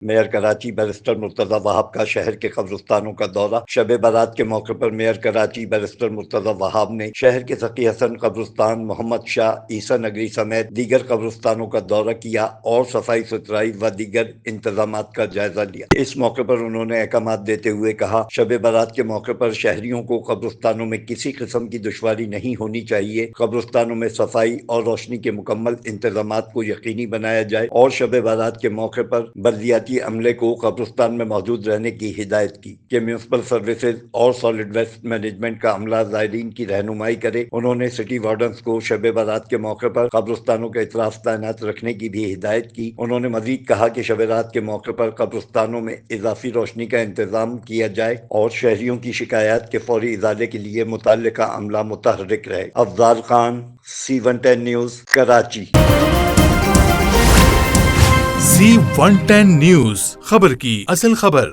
Mayor Karachi barrister Murtaza وہاب کا شہر کے قبرستانوں کا دورہ۔ شب برات کے موقع پر میئر کراچی بیرسٹر مرتضی وہاب نے شہر کے سقی حسن قبرستان، محمد شاہ، عیسی نگری سمیت دیگر قبرستانوں کا دورہ کیا اور صفائی ستھرائی و دیگر انتظامات کا جائزہ لیا۔ اس موقع پر انہوں نے احکامات دیتے ہوئے کہا، شب برات کے موقع پر شہریوں کو قبرستانوں میں کسی قسم کی دشواری نہیں ہونی چاہیے۔ قبرستانوں میں صفائی اور روشنی کے مکمل انتظامات کو یقینی بنایا جائے اور شب برات کے موقع پر بلدیاتی عملے کو قبرستان میں موجود رہنے کی ہدایت کی کہ میونسپل سروسز اور سالڈ ویسٹ مینجمنٹ کا عملہ زائرین کی رہنمائی کرے۔ انہوں نے سٹی وارڈنز کو شب برات کے موقع پر قبرستانوں کے اطراف تعینات رکھنے کی بھی ہدایت کی۔ انہوں نے مزید کہا کہ شب برات کے موقع پر قبرستانوں میں اضافی روشنی کا انتظام کیا جائے اور شہریوں کی شکایات کے فوری ازالے کے لیے متعلقہ عملہ متحرک رہے۔ Afzal Khan, C110 news, Karachi. C110 news, خبر کی اصل خبر۔